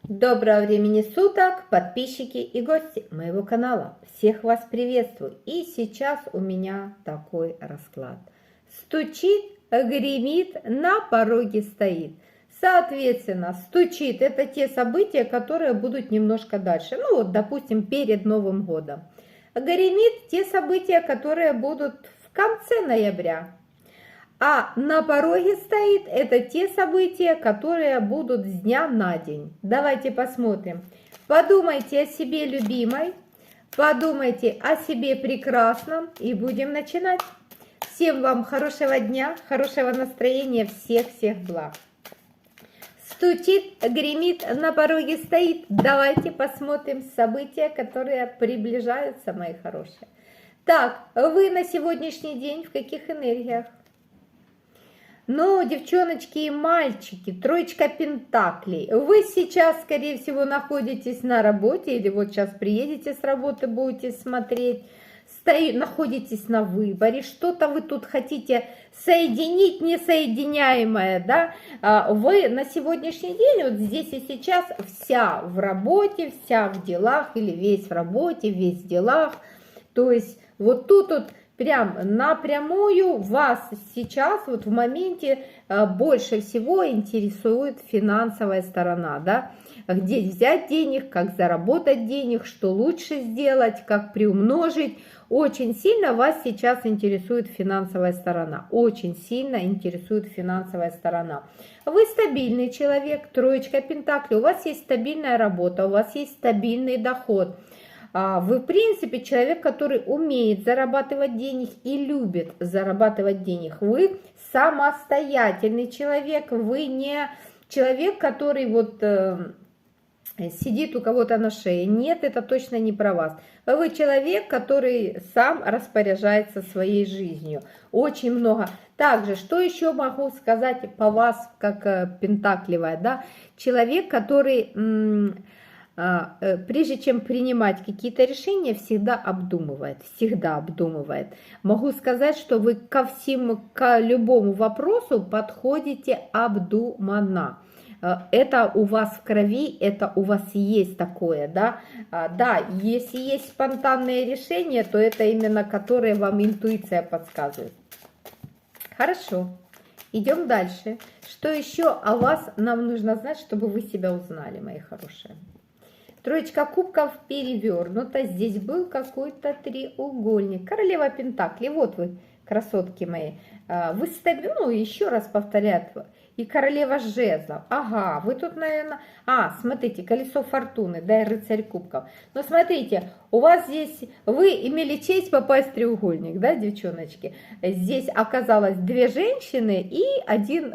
Доброго времени суток, подписчики и гости моего канала. Всех вас приветствую. И сейчас у меня такой расклад. Стучит, гремит, на пороге стоит. Соответственно, стучит – это те события, которые будут немножко дальше. Ну вот, допустим, перед Новым годом. Гремит – те события, которые будут в конце ноября. А на пороге стоит это те события, которые будут с дня на день. Давайте посмотрим. Подумайте о себе любимой, подумайте о себе прекрасном и будем начинать. Всем вам хорошего дня, хорошего настроения, всех-всех благ. Стучит, гремит, на пороге стоит. Давайте посмотрим события, которые приближаются, мои хорошие. Так, вы на сегодняшний день в каких энергиях? Ну, девчоночки и мальчики, троечка пентаклей. Вы сейчас, скорее всего, находитесь на работе, или вот сейчас приедете с работы, будете смотреть, находитесь на выборе, что-то вы тут хотите соединить несоединяемое, да? Вы на сегодняшний день, вот здесь и сейчас, вся в работе, вся в делах, или весь в работе, весь в делах. То есть вот тут вот прям напрямую вас сейчас, вот в моменте, больше всего интересует финансовая сторона, да, где взять денег, как заработать денег, что лучше сделать, как приумножить. Очень сильно вас сейчас интересует финансовая сторона, очень сильно интересует финансовая сторона. Вы стабильный человек, троечка пентаклей, у вас есть стабильная работа, у вас есть стабильный доход. Вы, в принципе, человек, который умеет зарабатывать денег и любит зарабатывать денег. Вы самостоятельный человек, вы не человек, который вот сидит у кого-то на шее. Нет, это точно не про вас. Вы человек, который сам распоряжается своей жизнью. Очень много. Также, что еще могу сказать по вас, как пентаклевая, да? Человек, который... прежде чем принимать какие-то решения, всегда обдумывает. Могу сказать, что вы к любому вопросу подходите обдуманно. Это у вас в крови, это у вас есть такое, да? Да, если есть спонтанные решения, то это именно которые вам интуиция подсказывает. Хорошо, идем дальше. Что еще о вас нам нужно знать, чтобы вы себя узнали, мои хорошие? Троечка кубков перевернута. Здесь был какой-то треугольник. Королева пентаклей. Вот вы, красотки мои. Вы стабильны, ну, еще раз повторяю. И королева жезлов. Ага, вы тут, наверное... смотрите, колесо фортуны, да, и рыцарь кубков. Но смотрите, у вас здесь... Вы имели честь попасть в треугольник, да, девчоночки? Здесь оказалось две женщины и один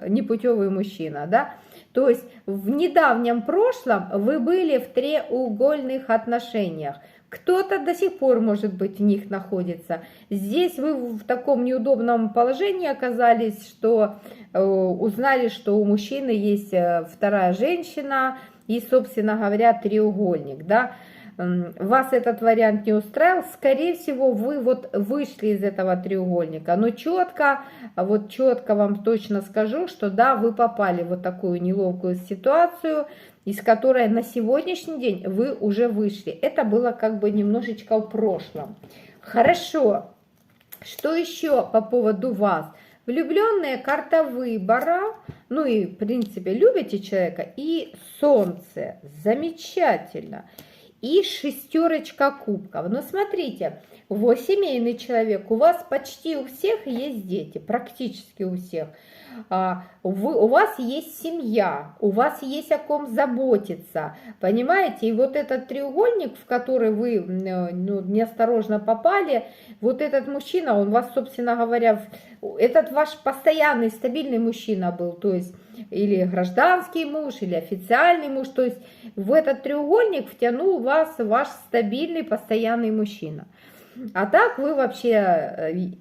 непутевый мужчина, да? То есть в недавнем прошлом вы были в треугольных отношениях. Кто-то до сих пор, может быть, в них находится. Здесь вы в таком неудобном положении оказались, что узнали, что у мужчины есть вторая женщина и, собственно говоря, треугольник, да. Вас этот вариант не устраивал, скорее всего, вы вот вышли из этого треугольника. Но четко вам точно скажу, что да, вы попали в вот такую неловкую ситуацию, из которой на сегодняшний день вы уже вышли. Это было как бы немножечко в прошлом. Хорошо. Что еще по поводу вас? Влюбленная карта выбора. Ну и, в принципе, любите человека. И солнце. Замечательно. И шестерочка кубков. Но смотрите, вы семейный человек, у вас почти у всех есть дети, практически у всех. У вас есть семья, у вас есть о ком заботиться, понимаете? И вот этот треугольник, в который вы неосторожно попали, вот этот мужчина, он вас, собственно говоря, этот ваш постоянный, стабильный мужчина был, то есть или гражданский муж, или официальный муж, то есть в этот треугольник втянул вас ваш стабильный, постоянный мужчина. А так вы вообще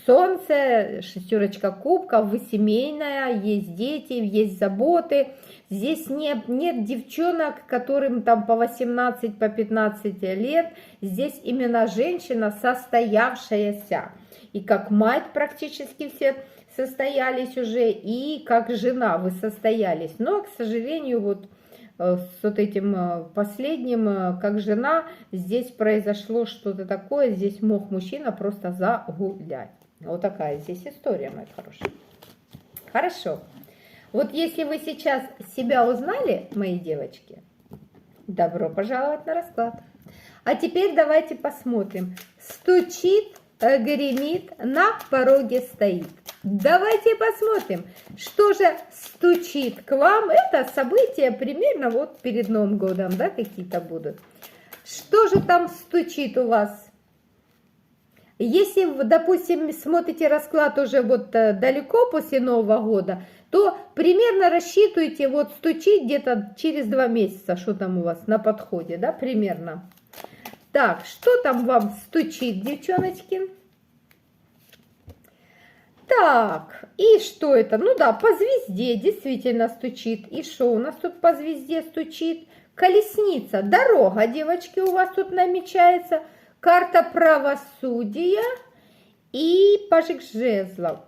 солнце, шестерочка кубков, вы семейная, есть дети, есть заботы. Здесь нет девчонок, которым там по 18, по 15 лет. Здесь именно женщина состоявшаяся. И как мать практически все состоялись уже, и как жена вы состоялись. Но, к сожалению, вот с вот этим последним, как жена, здесь произошло что-то такое, здесь мог мужчина просто загулять. Вот такая здесь история, моя хорошая. Хорошо. Вот если вы сейчас себя узнали, мои девочки, добро пожаловать на расклад. А теперь давайте посмотрим. Стучит, гремит, на пороге стоит. Давайте посмотрим, что же стучит к вам. Это события примерно вот перед Новым годом, да, какие-то будут. Что же там стучит у вас? Если вы, допустим, смотрите расклад уже вот далеко после Нового года, то примерно рассчитывайте, вот стучит где-то через 2 месяца, что там у вас на подходе, да, примерно. Так, что там вам стучит, девчоночки? Так, и что это? Ну да, по звезде действительно стучит. И что у нас тут по звезде стучит? Колесница, дорога, девочки, у вас тут намечается. Карта правосудия и пажик жезлов.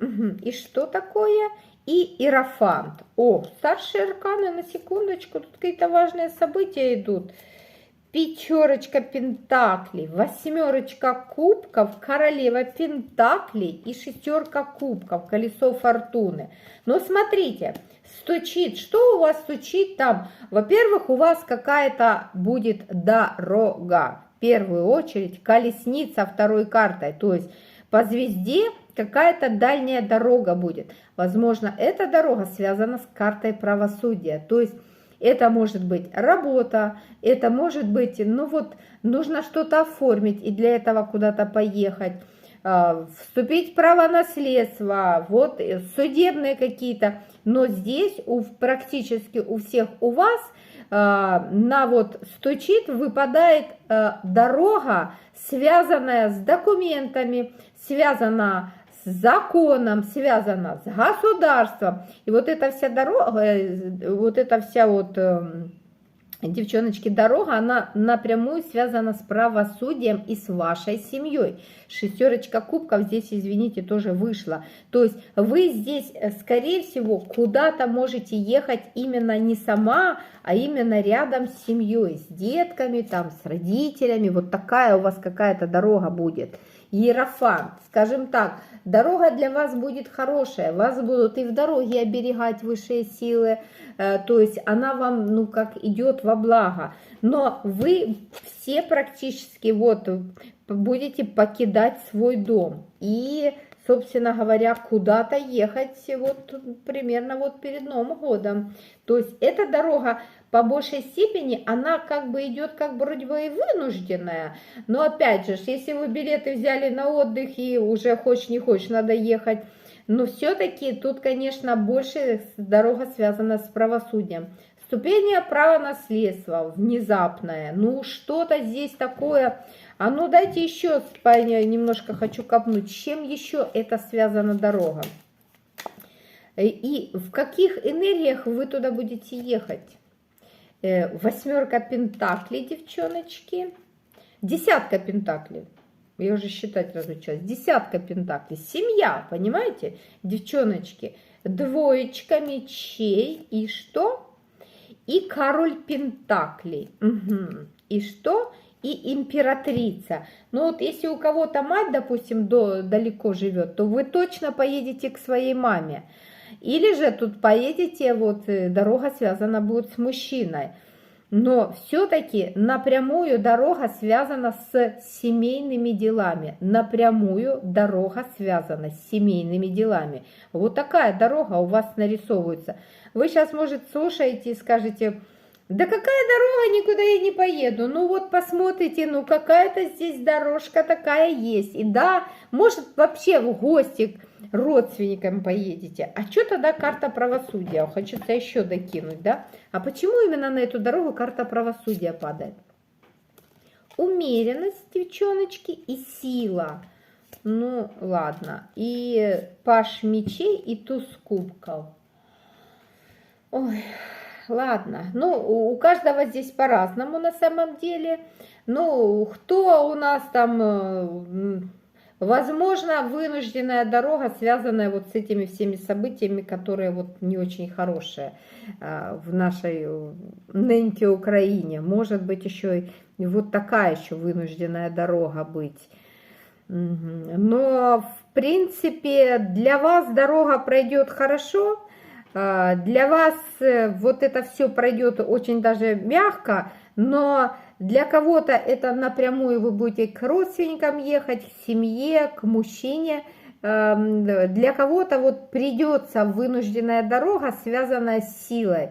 И что такое? И иерофант. О, старшие арканы, на секундочку, тут какие-то важные события идут. Пятерочка пентаклей, 8 кубков, королева пентаклей и 6 кубков, колесо фортуны. Но смотрите, стучит, что у вас стучит там? Во-первых, у вас какая-то будет дорога. В первую очередь колесница второй картой, то есть по звезде какая-то дальняя дорога будет. Возможно, эта дорога связана с картой правосудия, то есть это может быть работа, это может быть, ну вот, нужно что-то оформить и для этого куда-то поехать, вступить в право наследства, вот, судебные какие-то. Но здесь практически у всех у вас на вот стучит, выпадает дорога, связанная с документами, связана с законом, связана с государством. И вот эта вся дорога, вот эта вся вот, девчоночки, дорога, она напрямую связана с правосудием и с вашей семьей. 6 кубков здесь, извините, тоже вышла. То есть вы здесь, скорее всего, куда-то можете ехать именно не сама, а именно рядом с семьей, с детками, там, с родителями. Вот такая у вас какая-то дорога будет. Иерофант, скажем так, дорога для вас будет хорошая, вас будут и в дороге оберегать высшие силы, то есть она вам, ну, как идет во благо, но вы все практически вот будете покидать свой дом и, собственно говоря, куда-то ехать вот примерно вот перед Новым годом. То есть эта дорога по большей степени, она как бы идет как бы вроде бы и вынужденная, но опять же, если вы билеты взяли на отдых и уже хочешь не хочешь, надо ехать, но все-таки тут, конечно, больше дорога связана с правосудием. Вступление права наследства внезапное, ну что-то здесь такое. А ну дайте еще, немножко хочу копнуть, с чем еще это связана дорога? И в каких энергиях вы туда будете ехать? 8 пентаклей, девчоночки. 10 пентаклей. Я уже считать разучилась. 10 пентаклей. Семья, понимаете, девчоночки? 2 мечей. И что? И король пентаклей. Угу. И что? И императрица. Ну вот если у кого-то мать, допустим, далеко живет, то вы точно поедете к своей маме. Или же тут поедете, вот дорога связана будет с мужчиной. Но все-таки напрямую дорога связана с семейными делами. Напрямую дорога связана с семейными делами. Вот такая дорога у вас нарисовывается. Вы сейчас, может, слушаете и скажете: да какая дорога, никуда я не поеду. Ну вот посмотрите, ну какая-то здесь дорожка такая есть. И да, может вообще в гости к родственникам поедете. А что тогда карта правосудия? Хочется еще докинуть, да? А почему именно на эту дорогу карта правосудия падает? Умеренность, девчоночки, и сила. Ну ладно. И паж мечей, и туз кубков. Ой... Ладно, ну, у каждого здесь по-разному на самом деле. Ну, кто у нас там Возможно, вынужденная дорога, связанная вот с этими всеми событиями, которые вот не очень хорошие в нашей нынке Украине. Может быть, еще и вот такая еще вынужденная дорога быть. Но, в принципе, для вас дорога пройдет хорошо, для вас вот это все пройдет очень даже мягко, но для кого-то это напрямую вы будете к родственникам ехать, к семье, к мужчине. Для кого-то вот придется вынужденная дорога, связанная с силой.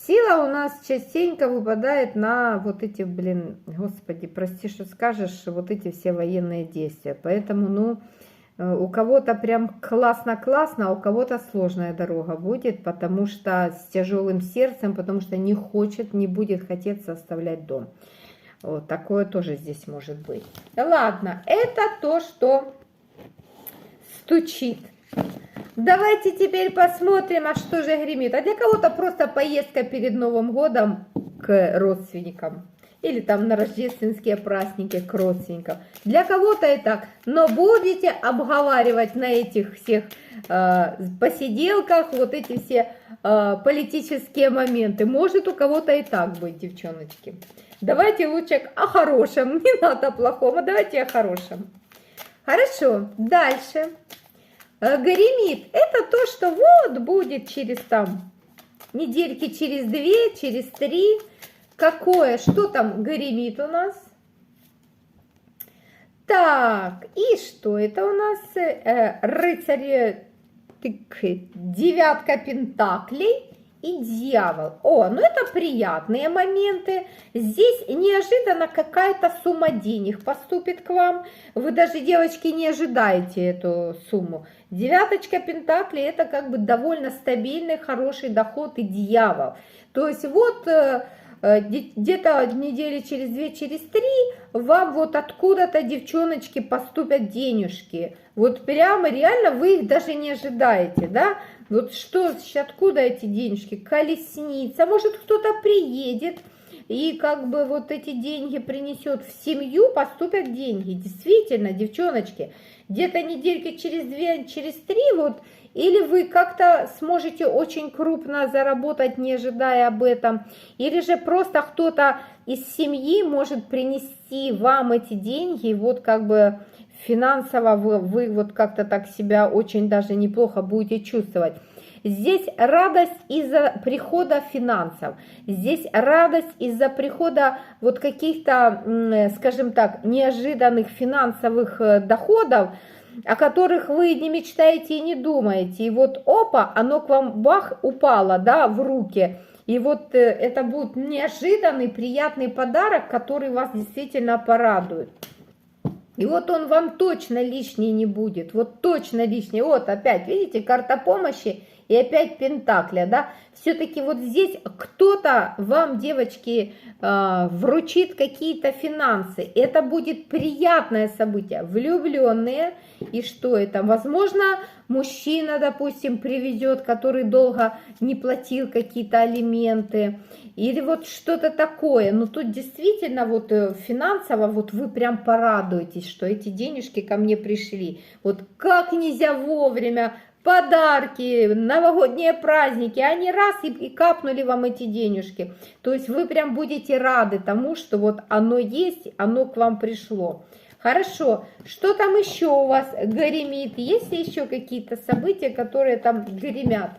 Сила у нас частенько выпадает на вот эти, господи, прости, что скажешь, вот эти все военные действия. Поэтому, у кого-то прям классно-классно, а у кого-то сложная дорога будет, потому что с тяжелым сердцем, потому что не будет хотеться оставлять дом. Вот такое тоже здесь может быть. Ладно, это то, что стучит. Давайте теперь посмотрим, а что же гремит. А для кого-то просто поездка перед Новым годом к родственникам. Или там на рождественские праздники к родственникам. Для кого-то и так. Но будете обговаривать на этих всех посиделках вот эти все политические моменты. Может у кого-то и так быть, девчоночки. Давайте лучше о хорошем. Не надо о плохом, а давайте о хорошем. Хорошо, дальше. Гремит. Это то, что вот будет через там недельки, через 2, через 3. Какое? Что там гремит у нас? Так, и что это у нас? Рыцарь, девятка пентаклей и дьявол. О, ну это приятные моменты. Здесь неожиданно какая-то сумма денег поступит к вам. Вы даже, девочки, не ожидаете эту сумму. Девяточка пентаклей это как бы довольно стабильный, хороший доход и дьявол. То есть вот где-то недели через 2, через 3 вам вот откуда-то, девчоночки, поступят денежки. Вот прямо реально вы их даже не ожидаете, да? Вот что, откуда эти денежки? Колесница, может кто-то приедет и как бы вот эти деньги принесет в семью, поступят деньги. Действительно, девчоночки, где-то недельки через 2, через 3 вот, или вы как-то сможете очень крупно заработать, не ожидая об этом, или же просто кто-то из семьи может принести вам эти деньги, и вот как бы финансово вы вот как-то так себя очень даже неплохо будете чувствовать. Здесь радость из-за прихода финансов, здесь радость из-за прихода вот каких-то, скажем так, неожиданных финансовых доходов, о которых вы не мечтаете и не думаете. И вот опа, оно к вам бах упало, да, в руки. И вот это будет неожиданный, приятный подарок, который вас действительно порадует. И вот он вам точно лишний не будет, вот точно лишний. Вот опять, видите, карта помощи и опять пентакля, да. Все-таки вот здесь кто-то вам, девочки, вручит какие-то финансы. Это будет приятное событие. Влюбленные. И что это? Возможно, мужчина, допустим, привезет, который долго не платил какие-то алименты. Или вот что-то такое. Но тут действительно вот финансово вот вы прям порадуетесь, что эти денежки ко мне пришли. Вот как нельзя вовремя. Подарки, новогодние праздники, они раз и капнули вам эти денежки. То есть вы прям будете рады тому, что вот оно есть, оно к вам пришло. Хорошо, что там еще у вас гремит? Есть ли еще какие-то события, которые там гремят?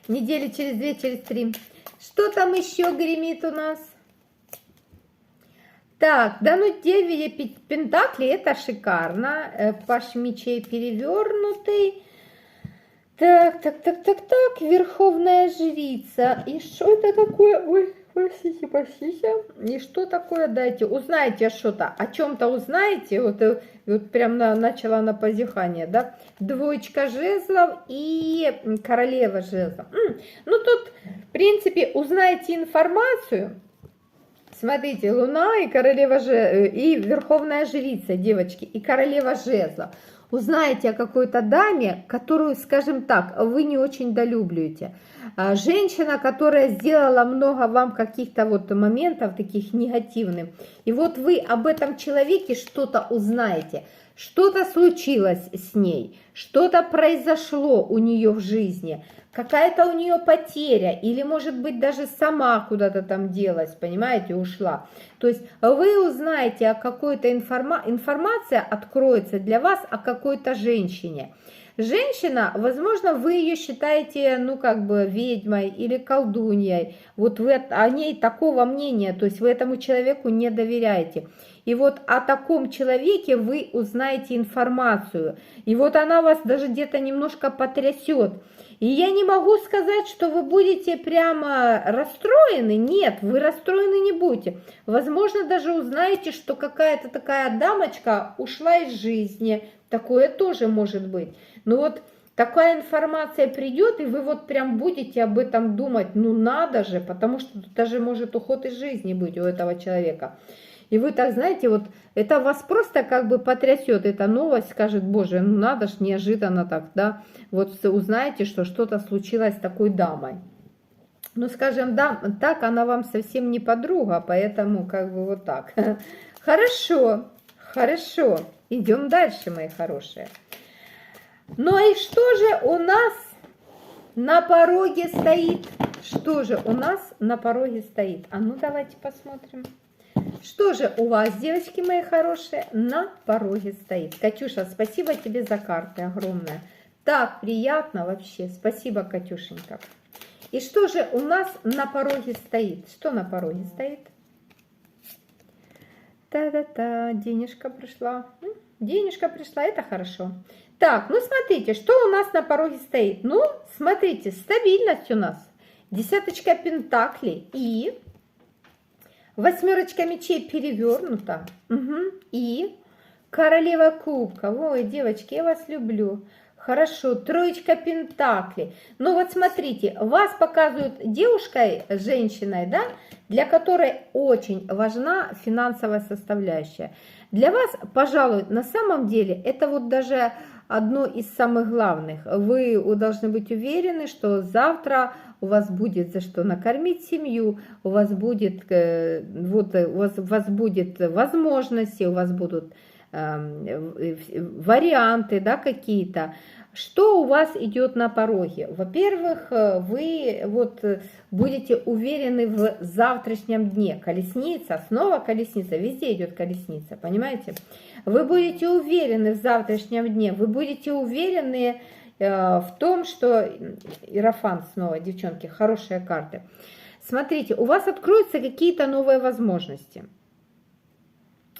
Недели через 2, через 3. Что там еще гремит у нас? Так, да ну 9 пентаклей, это шикарно. Паш мечей перевернутый. Так, верховная жрица. И что это такое? Ой, простите. И что такое, дайте, узнаете что-то, о чем-то узнаете. Вот прям начала на позихание, да. Двоечка жезлов и королева жезлов. Ну тут, в принципе, узнаете информацию. Смотрите, Луна и королева и верховная жрица, девочки, и королева жезлов. узнаете о какой-то даме, которую, скажем так, вы не очень долюбливаете. Женщина, которая сделала много вам каких-то вот моментов таких негативных. И вот вы об этом человеке что-то узнаете. Что-то случилось с ней, что-то произошло у нее в жизни, какая-то у нее потеря, или, может быть, даже сама куда-то там делась, понимаете, ушла. То есть вы узнаете о какой-то информация откроется для вас о какой-то женщине. Женщина, возможно, вы ее считаете, ну, как бы ведьмой или колдуньей. Вот вы о ней такого мнения, то есть вы этому человеку не доверяете. И вот о таком человеке вы узнаете информацию. И вот она вас даже где-то немножко потрясет. И я не могу сказать, что вы будете прямо расстроены. Нет, вы расстроены не будете. Возможно, даже узнаете, что какая-то такая дамочка ушла из жизни. Такое тоже может быть. Но вот такая информация придет, и вы вот прям будете об этом думать. Ну надо же, потому что даже может уход из жизни быть у этого человека. И вы так, знаете, вот это вас просто как бы потрясет, эта новость, скажет, боже, ну надо ж, неожиданно так, да, вот узнаете, что что-то случилось с такой дамой. Ну, скажем, да, так она вам совсем не подруга, поэтому как бы вот так. Хорошо, хорошо, идем дальше, мои хорошие. Ну и что же у нас на пороге стоит? Что же у нас на пороге стоит? А ну давайте посмотрим. Что же у вас, девочки мои хорошие, на пороге стоит? Катюша, спасибо тебе за карты огромное. Так приятно вообще. Спасибо, Катюшенька. И что же у нас на пороге стоит? Что на пороге стоит? Та-да-та, денежка пришла. Денежка пришла, это хорошо. Так, ну смотрите, что у нас на пороге стоит? Ну, смотрите, стабильность у нас. Десяточка пентаклей и... Восьмерочка мечей перевернута. Угу. И королева кубков. Ой, девочки, я вас люблю. Хорошо. Троечка пентаклей. Ну вот смотрите, вас показывают девушкой, женщиной, да, для которой очень важна финансовая составляющая. Для вас, пожалуй, на самом деле, это вот даже одно из самых главных. Вы должны быть уверены, что завтра у вас будет за что накормить семью, у вас будет, вот, у вас будет возможности, у вас будут варианты, да, какие-то. Что у вас идет на пороге? Во-первых, вы вот будете уверены в завтрашнем дне. Колесница, снова колесница, везде идет колесница, понимаете? Вы будете уверены в завтрашнем дне, вы будете уверены в том, что... Иерофант снова, девчонки, хорошие карты. Смотрите, у вас откроются какие-то новые возможности.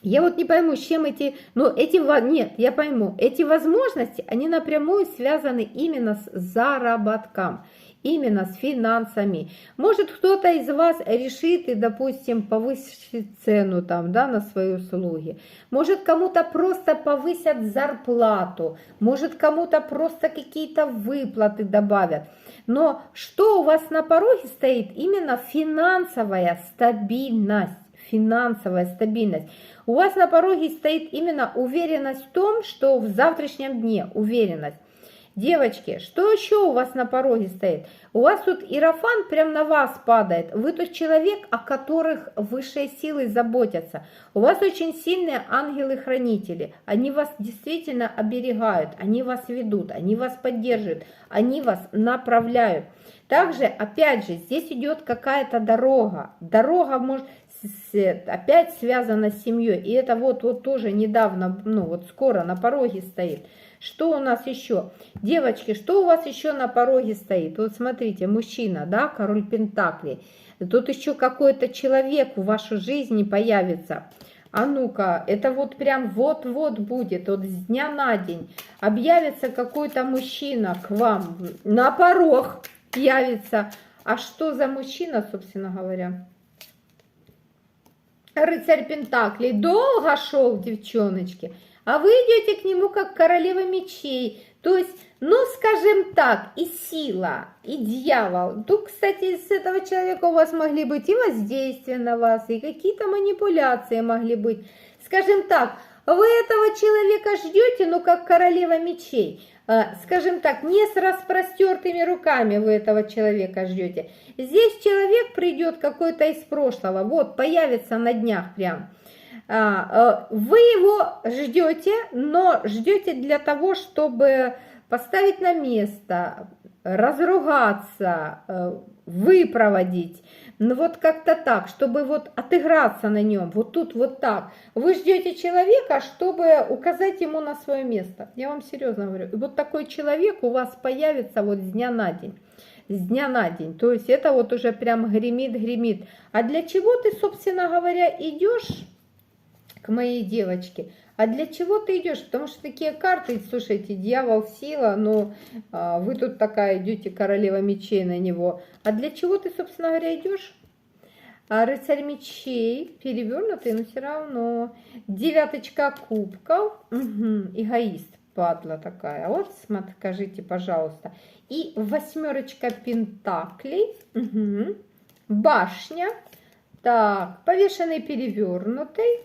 Я вот не пойму, с чем эти... Нет, я пойму. Эти возможности, они напрямую связаны именно с заработком, именно с финансами. Может, кто-то из вас решит и, допустим, повысить цену там, да, на свои услуги. Может, кому-то просто повысят зарплату. Может, кому-то просто какие-то выплаты добавят. Но что у вас на пороге стоит? Именно финансовая стабильность. Финансовая стабильность. У вас на пороге стоит именно уверенность в том, что в завтрашнем дне, уверенность. Девочки, что еще у вас на пороге стоит? У вас тут иерофант прям на вас падает. Вы тот человек, о которых высшие силы заботятся. У вас очень сильные ангелы-хранители. Они вас действительно оберегают, они вас ведут, они вас поддерживают, они вас направляют. Также, опять же, здесь идет какая-то дорога. Дорога может... опять связано с семьей, и это вот тоже недавно, ну вот скоро на пороге стоит. Что у нас еще? Девочки, что у вас еще на пороге стоит? Вот смотрите, мужчина, да, король пентаклей. Тут еще какой-то человек в вашу жизнь появится. А ну-ка, это вот прям вот-вот будет, вот с дня на день объявится какой-то мужчина к вам, на порог явится. А что за мужчина, собственно говоря? Рыцарь пентаклей долго шел, девчоночки, а вы идете к нему как королева мечей. То есть, ну, скажем так, и сила, и дьявол. Тут, кстати, с этого человека у вас могли быть и воздействия на вас, и какие-то манипуляции могли быть. Скажем так, Вы этого человека ждете, ну, как королева мечей. Скажем так, не с распростертыми руками вы этого человека ждете. Здесь человек придет какой-то из прошлого, вот, появится на днях прям. Вы его ждете, но ждете для того, чтобы поставить на место, разругаться, выпроводить. Ну вот как-то так, чтобы вот отыграться на нем, вот тут вот так. Вы ждете человека, чтобы указать ему на свое место. Я вам серьезно говорю. И вот такой человек у вас появится вот с дня на день. С дня на день. То есть это вот уже прям гремит. А для чего ты, собственно говоря, идешь к моей девочке? А для чего ты идешь? Потому что такие карты, слушайте, дьявол, сила, но вы тут такая идете, королева мечей на него. А для чего ты, собственно говоря, идешь? Рыцарь мечей, перевернутый, но все равно. Девяточка кубков, эгоист, падла такая. Вот, скажите, пожалуйста. И восьмерочка пентаклей, башня, так, повешенный, перевернутый.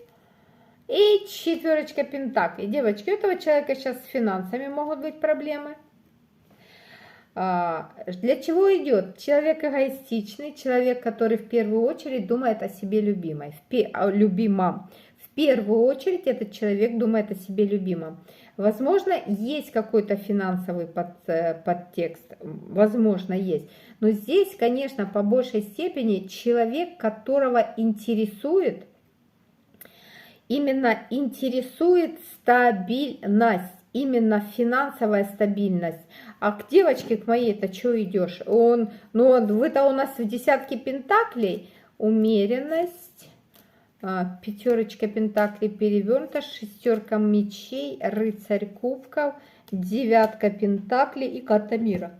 И четверочка пентаклей. Девочки, у этого человека сейчас с финансами могут быть проблемы. Для чего идет? Человек эгоистичный, человек, который в первую очередь думает о себе любимом. В первую очередь этот человек думает о себе любимом. Возможно, есть какой-то финансовый подтекст, возможно, есть. Но здесь, конечно, по большей степени человек, которого интересует, именно интересует стабильность, именно финансовая стабильность. А к девочке, к моей, это что идешь? Вы-то у нас в десятке пентаклей, умеренность, пятерочка пентаклей перевернута, шестерка мечей, рыцарь кубков, девятка пентаклей и карта мира.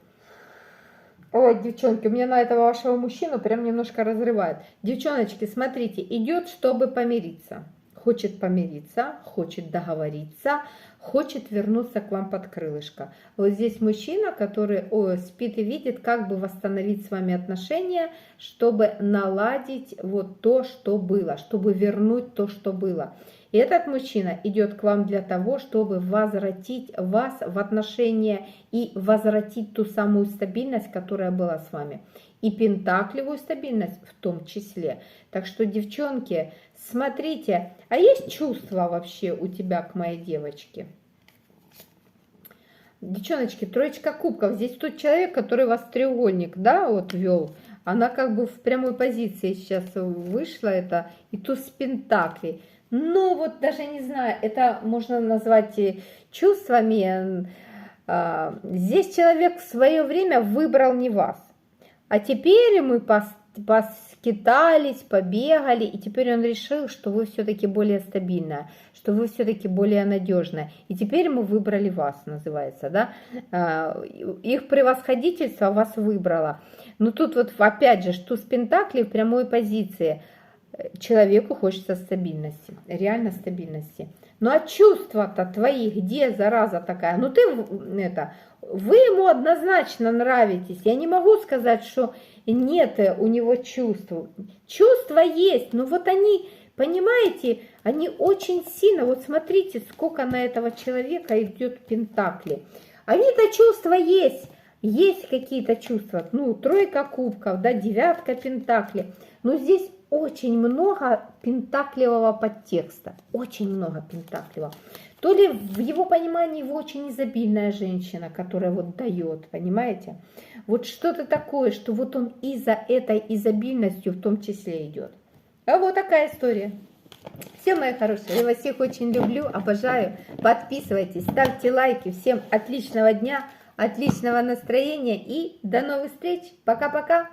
Ой, девчонки, у меня на этого вашего мужчину прям немножко разрывает. Девчоночки, смотрите, идет, чтобы помириться. Хочет помириться, хочет договориться, хочет вернуться к вам под крылышко. Вот здесь мужчина, который спит и видит, как бы восстановить с вами отношения, чтобы наладить вот то, что было, чтобы вернуть то, что было. И этот мужчина идет к вам для того, чтобы возвратить вас в отношения и возвратить ту самую стабильность, которая была с вами. И пентаклевую стабильность в том числе. Так что, девчонки, смотрите, а есть чувства вообще у тебя к моей девочке? Девчоночки, троечка кубков. Здесь тот человек, который вас в треугольник, да, вот вел. Она как бы в прямой позиции сейчас вышла, это и туз пентаклей. Ну вот даже не знаю, это можно назвать и чувствами. Здесь человек в свое время выбрал не вас. А теперь мы поскитались, побегали, и теперь он решил, что вы все-таки более стабильная, что вы все-таки более надежная. И теперь мы выбрали вас, называется, да. Их превосходительство вас выбрало. Но тут вот опять же, туз пентаклей в прямой позиции. Человеку хочется стабильности, реально стабильности. Ну а чувства-то твои, где, зараза такая? Ну вы ему однозначно нравитесь. Я не могу сказать, что нет у него чувств. Чувства есть, но вот они, понимаете, они очень сильно, вот смотрите, сколько на этого человека идет пентакли. Они-то чувства есть какие-то чувства. Ну, тройка кубков, да, девятка пентаклей. Но здесь очень много пентаклевого подтекста, очень много пентаклевого. То ли в его понимании вы очень изобильная женщина, которая вот дает, понимаете? Вот что-то такое, что вот он и за этой изобильностью в том числе идет. А вот такая история. Все, мои хорошие, я вас всех очень люблю, обожаю. Подписывайтесь, ставьте лайки. Всем отличного дня, отличного настроения и до новых встреч. Пока-пока.